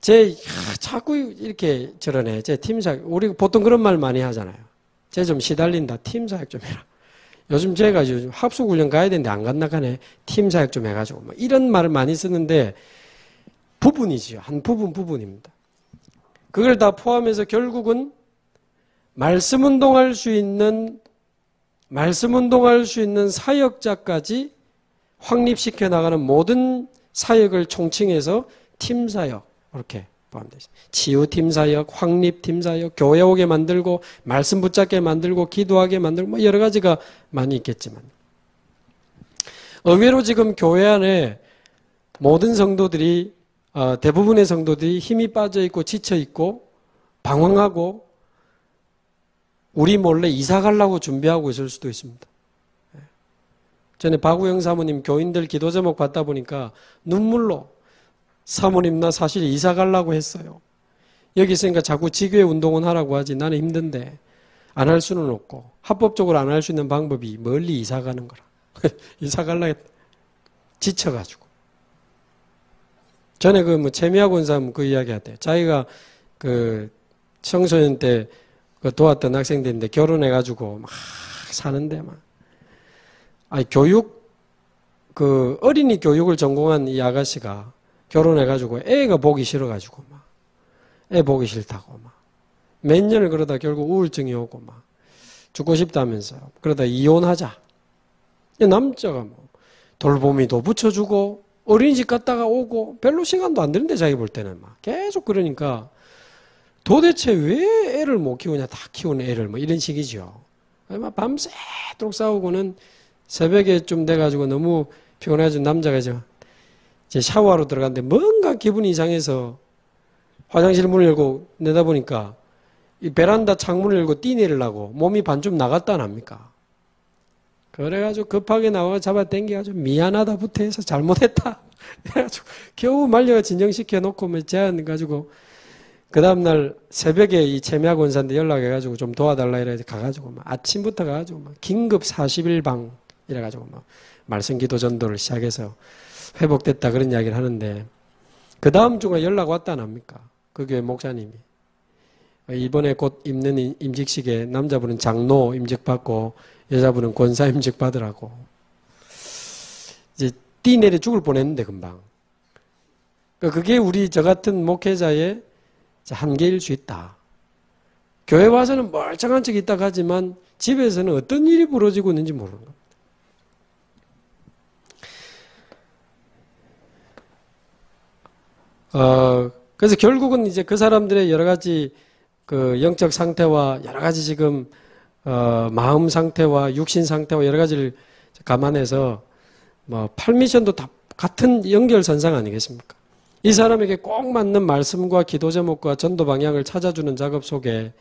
쟤 자꾸 이렇게 저러네. 쟤 팀사역. 우리 보통 그런 말 많이 하잖아요. 쟤 좀 시달린다. 팀사역 좀 해라. 요즘 쟤가 요즘 합숙훈련 가야 되는데 안 간다 가네. 팀사역 좀 해가지고. 뭐 이런 말을 많이 쓰는데 부분이지요. 한 부분입니다. 그걸 다 포함해서 결국은 말씀 운동할 수 있는 사역자까지 확립시켜 나가는 모든 사역을 총칭해서 팀사역, 이렇게 포함되어 있습니다. 치유팀사역, 확립팀사역, 교회 오게 만들고 말씀 붙잡게 만들고 기도하게 만들고 뭐 여러 가지가 많이 있겠지만 의외로 지금 교회 안에 모든 성도들이 대부분의 성도들이 힘이 빠져 있고 지쳐 있고 방황하고 우리 몰래 이사 가려고 준비하고 있을 수도 있습니다. 전에 박우영 사모님 교인들 기도 제목 받다 보니까 눈물로 사모님 나 사실 이사 가려고 했어요. 여기 있으니까 자꾸 지교회 운동은 하라고 하지 나는 힘든데 안 할 수는 없고 합법적으로 안 할 수 있는 방법이 멀리 이사 가는 거라. 이사 가려고 했다. 지쳐가지고. 전에 채미하고 온 사람 그 이야기 하대요. 자기가 청소년 때 도왔던 학생들인데 결혼해가지고 막 사는데 막. 어린이 교육을 전공한 이 아가씨가 결혼해가지고 애가 보기 싫어가지고 막. 애 보기 싫다고 막. 몇 년을 그러다 결국 우울증이 오고 막. 죽고 싶다면서. 그러다 이혼하자. 남자가 돌보미도 붙여주고 어린이집 갔다가 오고 별로 시간도 안 되는데 자기 볼 때는 막 계속 그러니까 도대체 왜 애를 못 키우냐 다 키우는 애를 이런 식이죠. 밤새도록 싸우고는 새벽에 좀 돼가지고 너무 피곤해가지고 남자가 이제 샤워하러 들어갔는데 뭔가 기분이 이상해서 화장실 문을 열고 내다보니까 이 베란다 창문을 열고 뛰내리려고 몸이 반쯤 나갔다 안 합니까? 그래가지고 급하게 나와 잡아 당겨가지고 미안하다부터 해서 잘못했다. 그래가지고 겨우 말려가 진정시켜 놓고 제안해가지고 그 다음날 새벽에 이 채미학 원사한테 연락해가지고 좀 도와달라 이래 가가지고 아침부터 가가지고 긴급 40일방 이래가지고 말씀 기도 전도를 시작해서 회복됐다 그런 이야기를 하는데 그 다음 주가 연락 왔다 안 합니까? 그 교회 목사님이 이번에 곧 입는 임직식에 남자분은 장로 임직받고 여자분은 권사 임직받으라고 이제 뛰내려 죽을 뻔했는데 금방. 그게 우리 저 같은 목회자의 한계일 수 있다. 교회 와서는 멀쩡한 척 있다가 하지만 집에서는 어떤 일이 벌어지고 있는지 모르는 겁니다. 그래서 결국은 이제 그 사람들의 여러 가지 영적 상태와 여러 가지 지금 마음 상태와 육신 상태와 여러 가지를 감안해서 팔미션도 다 같은 연결선상 아니겠습니까? 이 사람에게 꼭 맞는 말씀과 기도 제목과 전도 방향을 찾아주는 작업 속에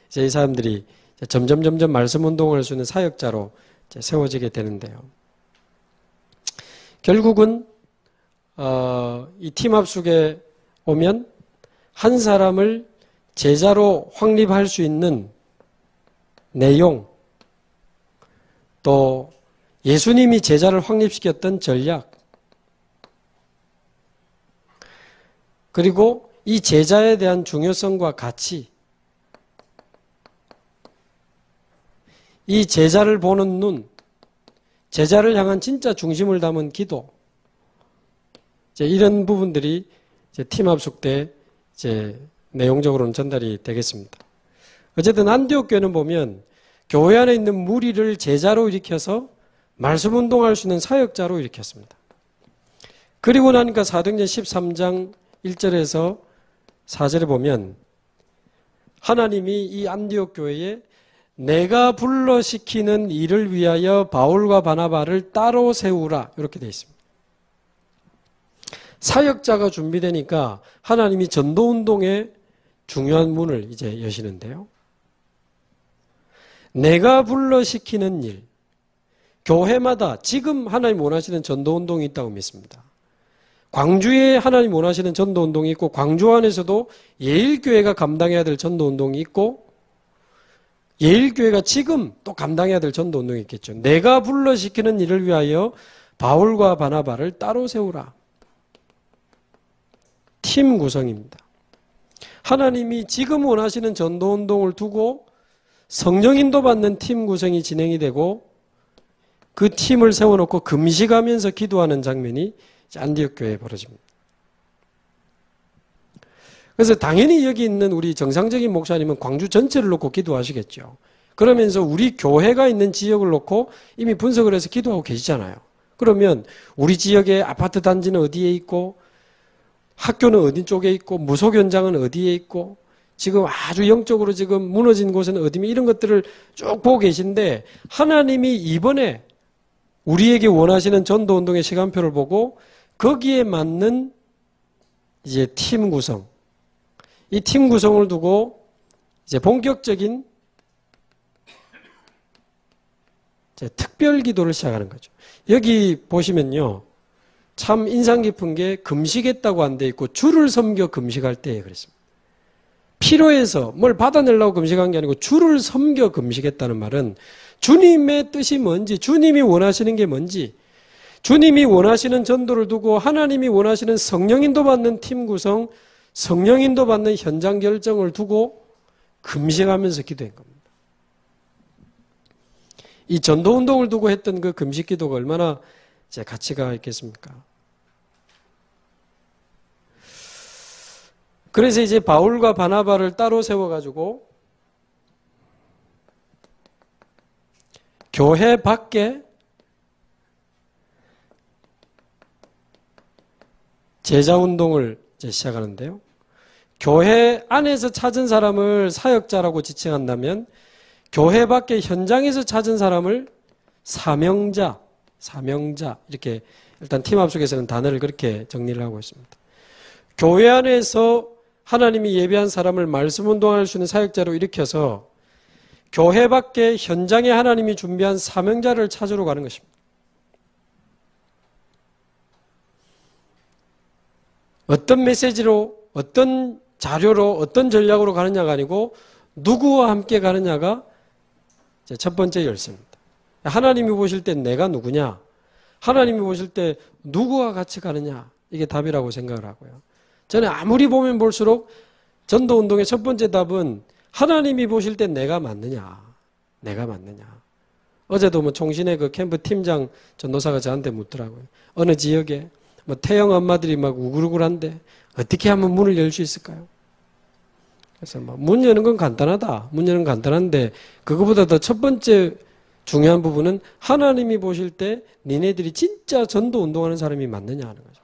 이제 이 사람들이 점점 말씀 운동을 할 수 있는 사역자로 세워지게 되는데요. 결국은 이 팀합숙에 오면 한 사람을 제자로 확립할 수 있는 내용, 또 예수님이 제자를 확립시켰던 전략, 그리고 이 제자에 대한 중요성과 가치, 이 제자를 보는 눈, 제자를 향한 진짜 중심을 담은 기도, 이런 부분들이 팀합숙 때 내용적으로는 전달이 되겠습니다. 어쨌든 안디옥 교회는 보면 교회 안에 있는 무리를 제자로 일으켜서 말씀 운동할 수 있는 사역자로 일으켰습니다. 그리고 나니까 사도행전 13장 1절에서 4절에 보면 하나님이 이 안디옥 교회에 내가 불러시키는 일을 위하여 바울과 바나바를 따로 세우라 이렇게 되어 있습니다. 사역자가 준비되니까 하나님이 전도운동의 중요한 문을 이제 여시는데요. 내가 불러시키는 일, 교회마다 지금 하나님 원하시는 전도운동이 있다고 믿습니다. 광주에 하나님 원하시는 전도운동이 있고 광주 안에서도 예일교회가 감당해야 될 전도운동이 있고 예일교회가 지금 또 감당해야 될 전도운동이 있겠죠. 내가 불러시키는 일을 위하여 바울과 바나바를 따로 세우라. 팀 구성입니다. 하나님이 지금 원하시는 전도운동을 두고 성령 인도받는 팀 구성이 진행이 되고 그 팀을 세워놓고 금식하면서 기도하는 장면이 안디옥 교회에 벌어집니다. 그래서 당연히 여기 있는 우리 정상적인 목사님은 광주 전체를 놓고 기도하시겠죠. 그러면서 우리 교회가 있는 지역을 놓고 이미 분석을 해서 기도하고 계시잖아요. 그러면 우리 지역의 아파트 단지는 어디에 있고 학교는 어디 쪽에 있고 무속 현장은 어디에 있고 지금 아주 영적으로 지금 무너진 곳은 어디며 이런 것들을 쭉 보고 계신데 하나님이 이번에 우리에게 원하시는 전도운동의 시간표를 보고 거기에 맞는 이제 팀 구성, 이 팀 구성을 두고 이제 본격적인 이제 특별 기도를 시작하는 거죠. 여기 보시면요. 참 인상 깊은 게 금식했다고 안 돼 있고 주를 섬겨 금식할 때에 그랬습니다. 필요해서 뭘 받아내려고 금식한 게 아니고 주를 섬겨 금식했다는 말은 주님의 뜻이 뭔지, 주님이 원하시는 게 뭔지, 주님이 원하시는 전도를 두고 하나님이 원하시는 성령 인도받는 팀 구성, 성령 인도받는 현장 결정을 두고 금식하면서 기도한 겁니다. 이 전도운동을 두고 했던 그 금식 기도가 얼마나 이제 가치가 있겠습니까? 그래서 이제 바울과 바나바를 따로 세워가지고 교회 밖에 제자운동을 이제 시작하는데요. 교회 안에서 찾은 사람을 사역자라고 지칭한다면 교회 밖에 현장에서 찾은 사람을 사명자 이렇게 일단 팀 앞속에서는 단어를 그렇게 정리를 하고 있습니다. 교회 안에서 하나님이 예비한 사람을 말씀 운동할 수 있는 사역자로 일으켜서 교회 밖에 현장에 하나님이 준비한 사명자를 찾으러 가는 것입니다. 어떤 메시지로, 어떤 자료로, 어떤 전략으로 가느냐가 아니고 누구와 함께 가느냐가 첫 번째 열쇠입니다. 하나님이 보실 때 내가 누구냐? 하나님이 보실 때 누구와 같이 가느냐? 이게 답이라고 생각을 하고요. 저는 아무리 보면 볼수록 전도운동의 첫 번째 답은 하나님이 보실 때 내가 맞느냐? 내가 맞느냐? 어제도 뭐 총신의 그 캠프 팀장 전도사가 저한테 묻더라고요. 어느 지역에 뭐 태영 엄마들이 막 우글우글한데 어떻게 하면 문을 열 수 있을까요? 그래서 문 여는 건 간단하다. 문 여는 건 간단한데 그거보다 더 첫 번째 중요한 부분은 하나님이 보실 때 니네들이 진짜 전도 운동하는 사람이 맞느냐 하는 거죠.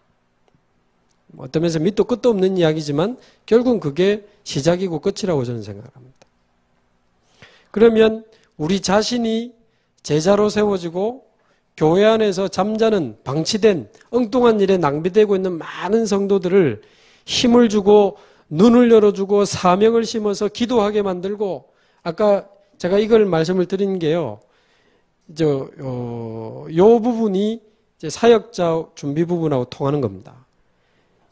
어떤 면에서 밑도 끝도 없는 이야기지만 결국은 그게 시작이고 끝이라고 저는 생각합니다. 그러면 우리 자신이 제자로 세워지고 교회 안에서 잠자는 방치된 엉뚱한 일에 낭비되고 있는 많은 성도들을 힘을 주고 눈을 열어주고 사명을 심어서 기도하게 만들고 아까 제가 이걸 말씀을 드린 게요. 요 부분이 이제 사역자 준비 부분하고 통하는 겁니다.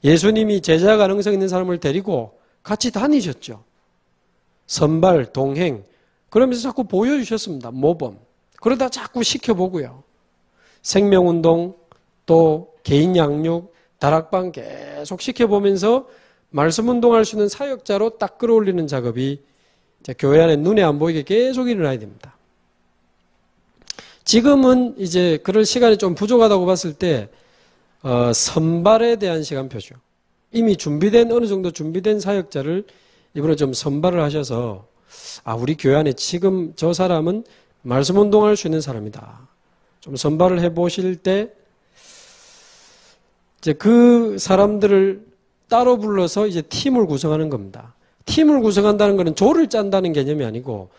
예수님이 제자 가능성 있는 사람을 데리고 같이 다니셨죠. 선발, 동행. 그러면서 자꾸 보여주셨습니다. 모범. 그러다 자꾸 시켜보고요. 생명운동, 또 개인 양육, 다락방 계속 시켜보면서 말씀 운동할 수 있는 사역자로 딱 끌어올리는 작업이 교회 안에 눈에 안 보이게 계속 일어나야 됩니다. 지금은 이제 그럴 시간이 좀 부족하다고 봤을 때 선발에 대한 시간표죠. 이미 준비된 어느 정도 준비된 사역자를 이번에 좀 선발을 하셔서 우리 교회 안에 지금 저 사람은 말씀 운동할 수 있는 사람이다. 좀 선발을 해보실 때 이제 그 사람들을 따로 불러서 이제 팀을 구성하는 겁니다. 팀을 구성한다는 것은 조를 짠다는 개념이 아니고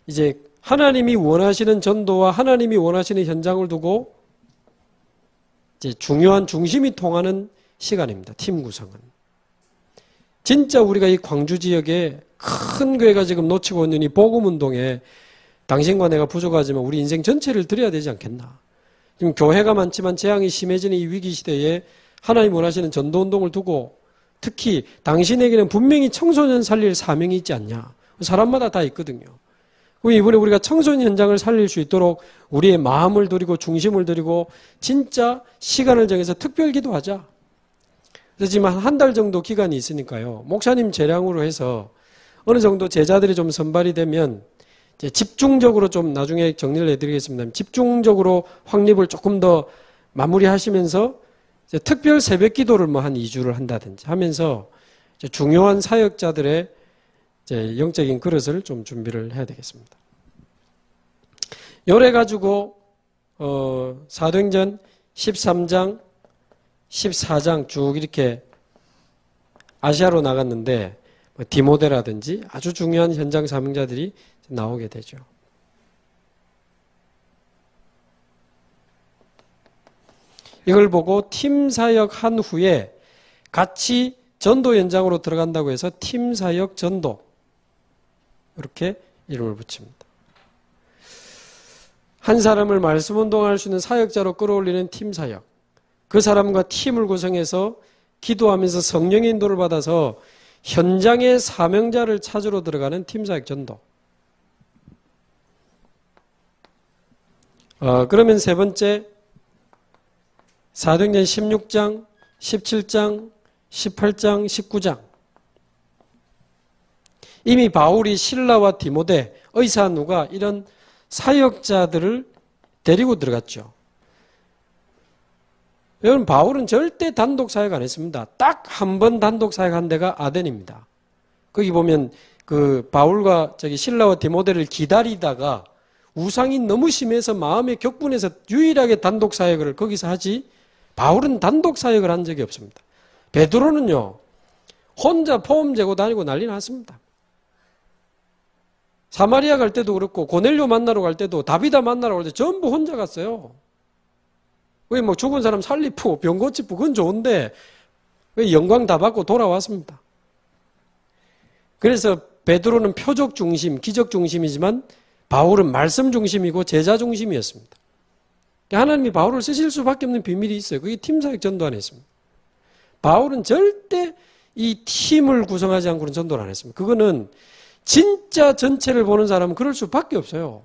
이제 하나님이 원하시는 전도와 하나님이 원하시는 현장을 두고 이제 중요한 중심이 통하는 시간입니다. 팀 구성은. 진짜 우리가 이 광주 지역에 큰 교회가 지금 놓치고 있는 이 복음운동에 당신과 내가 부족하지만 우리 인생 전체를 드려야 되지 않겠나. 지금 교회가 많지만 재앙이 심해지는 이 위기 시대에 하나님 원하시는 전도운동을 두고 특히 당신에게는 분명히 청소년 살릴 사명이 있지 않냐. 사람마다 다 있거든요. 이번에 우리가 청소년 현장을 살릴 수 있도록 우리의 마음을 들이고 중심을 들이고 진짜 시간을 정해서 특별 기도하자. 그래서 지금 한 달 정도 기간이 있으니까요. 목사님 재량으로 해서 어느 정도 제자들이 좀 선발이 되면 이제 집중적으로 좀 나중에 정리를 해드리겠습니다. 집중적으로 확립을 조금 더 마무리하시면서 이제 특별 새벽 기도를 뭐 한 2주를 한다든지 하면서 이제 중요한 사역자들의 이제 영적인 그릇을 좀 준비를 해야 되겠습니다. 요래 가지고 사도행전 13장, 14장 쭉 이렇게 아시아로 나갔는데 디모데라든지 아주 중요한 현장 사명자들이 나오게 되죠. 이걸 보고 팀 사역한 후에 같이 전도 현장으로 들어간다고 해서 팀 사역 전도 이렇게 이름을 붙입니다. 한 사람을 말씀 운동할 수 있는 사역자로 끌어올리는 팀 사역. 그 사람과 팀을 구성해서 기도하면서 성령의 인도를 받아서 현장의 사명자를 찾으러 들어가는 팀 사역 전도. 그러면 세 번째 사도행전 16장, 17장, 18장, 19장. 이미 바울이 실라와 디모데, 의사 누가 이런 사역자들을 데리고 들어갔죠. 여러분 바울은 절대 단독 사역 안 했습니다. 딱 한 번 단독 사역한 데가 아덴입니다. 거기 보면 그 바울과 실라와 디모데를 기다리다가 우상이 너무 심해서 마음에 격분해서 유일하게 단독 사역을 거기서 하지 바울은 단독 사역을 한 적이 없습니다. 베드로는요 혼자 포음 재고 다니고 난리 났습니다. 사마리아 갈 때도 그렇고 고넬료 만나러 갈 때도 다비다 만나러 갈 때 전부 혼자 갔어요. 왜 뭐 죽은 사람 살리고 병 고치고 그건 좋은데 왜 영광 다 받고 돌아왔습니다. 그래서 베드로는 표적 중심, 기적 중심이지만 바울은 말씀 중심이고 제자 중심이었습니다. 하나님이 바울을 쓰실 수밖에 없는 비밀이 있어요. 그게 팀사역 전도 안에 있습니다. 바울은 절대 이 팀을 구성하지 않고는 전도를 안 했습니다. 그거는 진짜 전체를 보는 사람은 그럴 수밖에 없어요.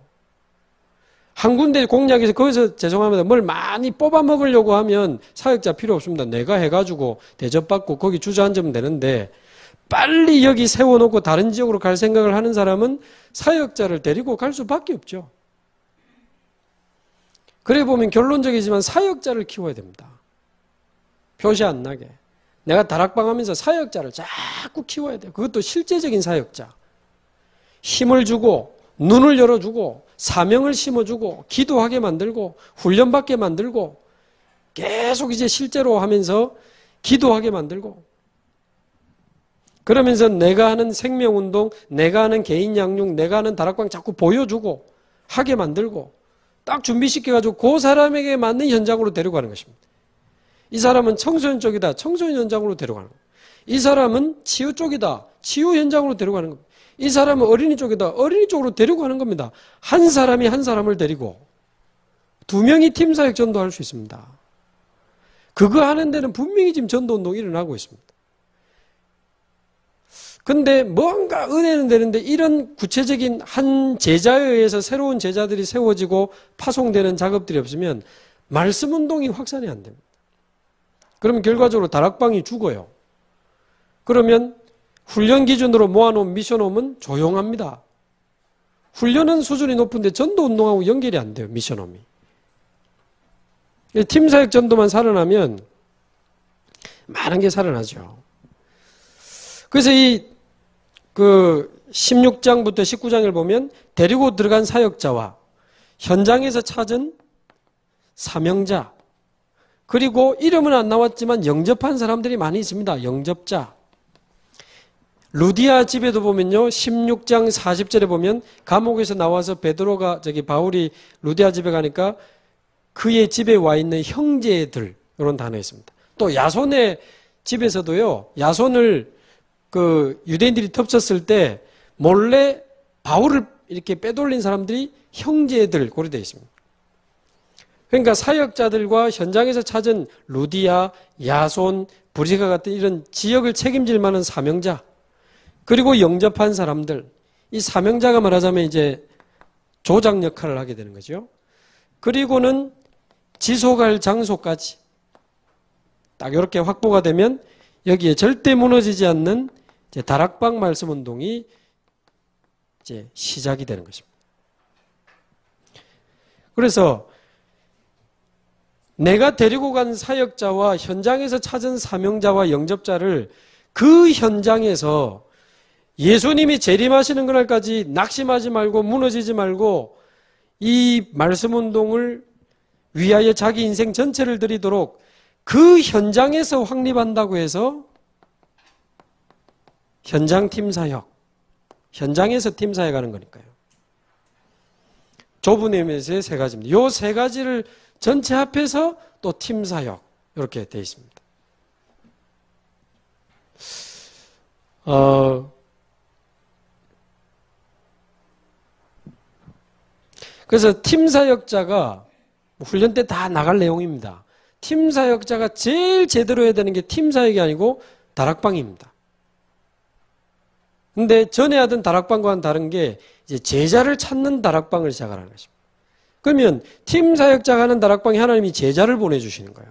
한 군데 공략해서 거기서 죄송합니다. 뭘 많이 뽑아 먹으려고 하면 사역자 필요 없습니다. 내가 해가지고 대접받고 거기 주저앉으면 되는데 빨리 여기 세워놓고 다른 지역으로 갈 생각을 하는 사람은 사역자를 데리고 갈 수밖에 없죠. 그래 보면 결론적이지만 사역자를 키워야 됩니다. 표시 안 나게. 내가 다락방 하면서 사역자를 자꾸 키워야 돼요. 그것도 실제적인 사역자. 힘을 주고 눈을 열어주고 사명을 심어주고 기도하게 만들고 훈련받게 만들고 계속 이제 실제로 하면서 기도하게 만들고 그러면서 내가 하는 생명운동, 내가 하는 개인 양육, 내가 하는 다락방 자꾸 보여주고 하게 만들고 딱 준비시켜가지고 그 사람에게 맞는 현장으로 데려가는 것입니다. 이 사람은 청소년 쪽이다. 청소년 현장으로 데려가는 겁니다. 이 사람은 치유 쪽이다. 치유 현장으로 데려가는 겁니다. 이 사람은 어린이 쪽이다. 어린이 쪽으로 데려가는 겁니다. 한 사람이 한 사람을 데리고 두 명이 팀사역 전도할 수 있습니다. 그거 하는 데는 분명히 지금 전도운동이 일어나고 있습니다. 근데 뭔가 은혜는 되는데 이런 구체적인 한 제자에 의해서 새로운 제자들이 세워지고 파송되는 작업들이 없으면 말씀 운동이 확산이 안 됩니다. 그러면 결과적으로 다락방이 죽어요. 그러면 훈련 기준으로 모아놓은 미션홈은 조용합니다. 훈련은 수준이 높은데 전도 운동하고 연결이 안 돼요. 미션홈이. 팀사역 전도만 살아나면 많은 게 살아나죠. 그래서 16장부터 19장을 보면 데리고 들어간 사역자와 현장에서 찾은 사명자, 그리고 이름은 안 나왔지만 영접한 사람들이 많이 있습니다. 영접자. 루디아 집에도 보면요, 16장 40절에 보면 감옥에서 나와서 바울이 루디아 집에 가니까 그의 집에 와 있는 형제들, 이런 단어 있습니다. 또 야손의 집에서도요, 야손을 유대인들이 덮쳤을 때 몰래 바울을 이렇게 빼돌린 사람들이 형제들, 그렇게 되어 있습니다. 그러니까 사역자들과 현장에서 찾은 루디아, 야손, 브리가 같은 이런 지역을 책임질 만한 사명자, 그리고 영접한 사람들, 이 사명자가 말하자면 이제 조장 역할을 하게 되는 거죠. 그리고는 지속할 장소까지 딱 이렇게 확보가 되면 여기에 절대 무너지지 않는 이제 다락방 말씀 운동이 이제 시작이 되는 것입니다. 그래서 내가 데리고 간 사역자와 현장에서 찾은 사명자와 영접자를 그 현장에서 예수님이 재림하시는 그날까지 낙심하지 말고 무너지지 말고 이 말씀 운동을 위하여 자기 인생 전체를 드리도록 그 현장에서 확립한다고 해서 현장 팀 사역, 현장에서 팀 사역하는 거니까요. 좁은 의미에서의 세 가지입니다. 이 세 가지를 전체 합해서 또 팀 사역, 이렇게 되어 있습니다. 그래서 팀 사역자가 훈련 때 다 나갈 내용입니다. 팀 사역자가 제일 제대로 해야 되는 게 팀 사역이 아니고 다락방입니다. 근데 전에 하던 다락방과는 다른 게 이제 제자를 찾는 다락방을 시작하는 것입니다. 그러면 팀 사역자가 하는 다락방에 하나님이 제자를 보내주시는 거예요.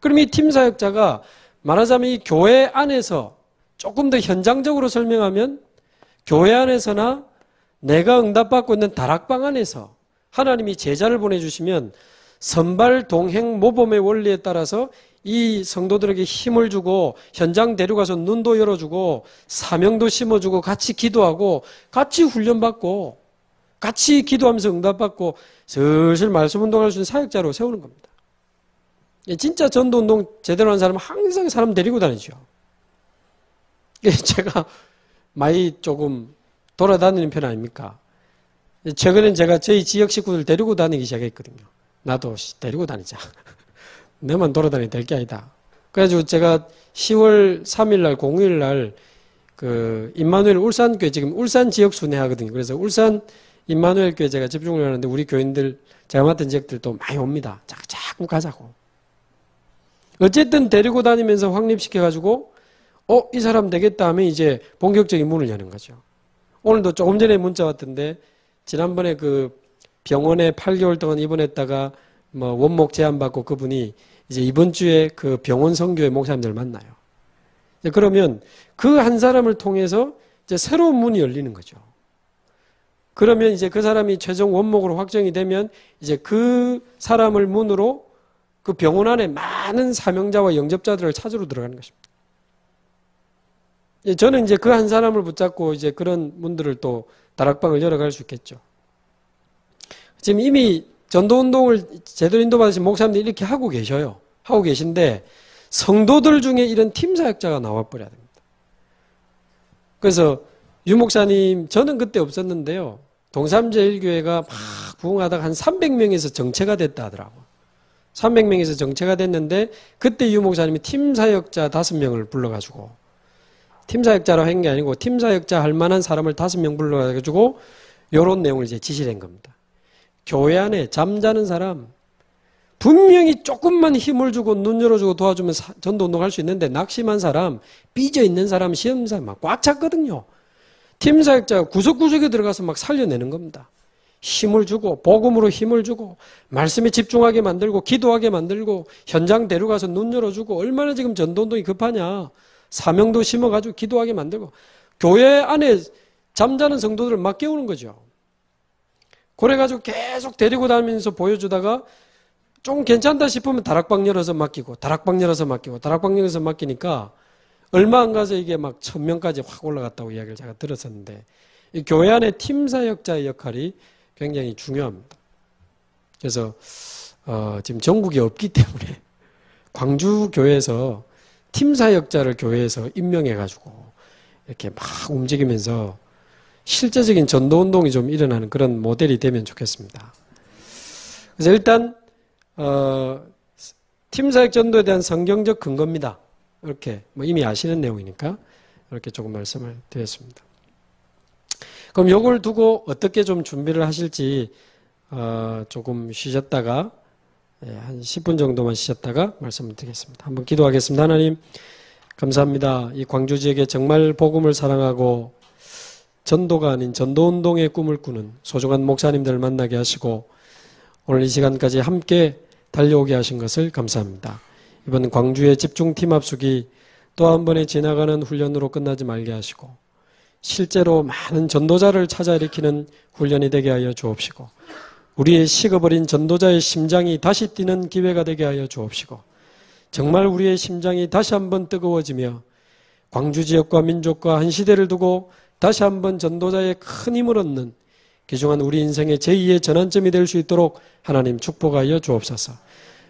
그럼 이 팀 사역자가 말하자면 이 교회 안에서 조금 더 현장적으로 설명하면 교회 안에서나 내가 응답받고 있는 다락방 안에서 하나님이 제자를 보내주시면 선발, 동행, 모범의 원리에 따라서 이 성도들에게 힘을 주고 현장 데려가서 눈도 열어주고 사명도 심어주고 같이 기도하고 같이 훈련받고 같이 기도하면서 응답받고 슬슬 말씀 운동할 수 있는 사역자로 세우는 겁니다. 진짜 전도운동 제대로 하는 사람은 항상 사람 데리고 다니죠. 제가 많이 조금 돌아다니는 편 아닙니까? 최근엔 제가 저희 지역 식구들 데리고 다니기 시작했거든요. 나도 데리고 다니자. 내만 돌아다니면 될 게 아니다. 그래가지고 제가 10월 3일 날, 0일 날, 임마누엘 울산교회, 지금 울산 지역 순회하거든요. 그래서 울산 임마누엘 교회 제가 집중을 하는데 우리 교인들, 제가 맡은 지역들도 많이 옵니다. 자꾸 가자고. 어쨌든 데리고 다니면서 확립시켜가지고, 이 사람 되겠다 하면 이제 본격적인 문을 여는 거죠. 오늘도 조금 전에 문자 왔던데, 지난번에 병원에 8개월 동안 입원했다가 원목 제한받고 그분이 이제 이번 주에 그 병원 선교회 목사님들 만나요. 그러면 그 한 사람을 통해서 이제 새로운 문이 열리는 거죠. 그러면 이제 그 사람이 최종 원목으로 확정이 되면 이제 그 사람을 문으로 그 병원 안에 많은 사명자와 영접자들을 찾으러 들어가는 것입니다. 저는 이제 그 한 사람을 붙잡고 이제 그런 문들을 또 다락방을 열어갈 수 있겠죠. 지금 이미 전도운동을 제대로 인도받으신 목사님들이 이렇게 하고 계셔요. 하고 계신데 성도들 중에 이런 팀 사역자가 나와버려야 됩니다. 그래서 유 목사님, 저는 그때 없었는데요. 동삼제일교회가 막 부흥하다가 한 300명에서 정체가 됐다 하더라고요. 300명에서 정체가 됐는데 그때 유 목사님이 팀 사역자 5명을 불러가지고 팀 사역자라고 한 게 아니고 팀 사역자 할 만한 사람을 5명 불러가지고 이런 내용을 이제 지시를 한 겁니다. 교회 안에 잠자는 사람, 분명히 조금만 힘을 주고 눈 열어주고 도와주면 전도운동 할 수 있는데 낙심한 사람, 삐져있는 사람, 시험사 막 꽉 찼거든요. 팀 사역자가 구석구석에 들어가서 막 살려내는 겁니다. 힘을 주고 복음으로 힘을 주고 말씀에 집중하게 만들고 기도하게 만들고 현장 데려가서 눈 열어주고 얼마나 지금 전도운동이 급하냐. 사명도 심어가지고 기도하게 만들고 교회 안에 잠자는 성도들을 막 깨우는 거죠. 그래가지고 계속 데리고 다니면서 보여주다가 좀 괜찮다 싶으면 다락방 열어서 맡기고 다락방 열어서 맡기고 다락방 열어서 맡기니까 얼마 안 가서 이게 막 1000명까지 확 올라갔다고 이야기를 제가 들었었는데 이 교회 안에 팀 사역자의 역할이 굉장히 중요합니다. 그래서 지금 전국에 없기 때문에 광주 교회에서 팀 사역자를 교회에서 임명해가지고 이렇게 막 움직이면서 실제적인 전도 운동이 좀 일어나는 그런 모델이 되면 좋겠습니다. 그래서 일단 팀 사역 전도에 대한 성경적 근거입니다. 이렇게 이미 아시는 내용이니까 이렇게 조금 말씀을 드렸습니다. 그럼 이걸 두고 어떻게 좀 준비를 하실지 조금 쉬셨다가 한 10분 정도만 쉬셨다가 말씀을 드리겠습니다. 한번 기도하겠습니다. 하나님 감사합니다. 이 광주 지역에 정말 복음을 사랑하고 전도가 아닌 전도운동의 꿈을 꾸는 소중한 목사님들을 만나게 하시고 오늘 이 시간까지 함께 달려오게 하신 것을 감사합니다. 이번 광주의 집중팀 합숙이 또 한 번에 지나가는 훈련으로 끝나지 말게 하시고 실제로 많은 전도자를 찾아 일으키는 훈련이 되게 하여 주옵시고 우리의 식어버린 전도자의 심장이 다시 뛰는 기회가 되게 하여 주옵시고 정말 우리의 심장이 다시 한번 뜨거워지며 광주 지역과 민족과 한 시대를 두고 다시 한번 전도자의 큰 힘을 얻는 귀중한 우리 인생의 제2의 전환점이 될 수 있도록 하나님 축복하여 주옵소서.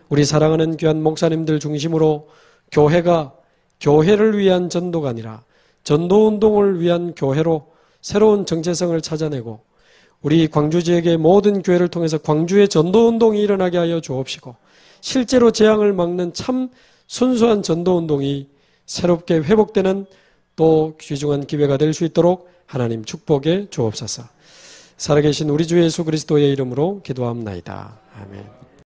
우리 사랑하는 귀한 목사님들 중심으로 교회가 교회를 위한 전도가 아니라 전도운동을 위한 교회로 새로운 정체성을 찾아내고 우리 광주 지역의 모든 교회를 통해서 광주의 전도운동이 일어나게 하여 주옵시고 실제로 재앙을 막는 참 순수한 전도운동이 새롭게 회복되는 또 귀중한 기회가 될 수 있도록 하나님 축복해 주옵소서. 살아계신 우리 주 예수 그리스도의 이름으로 기도합나이다. 아멘.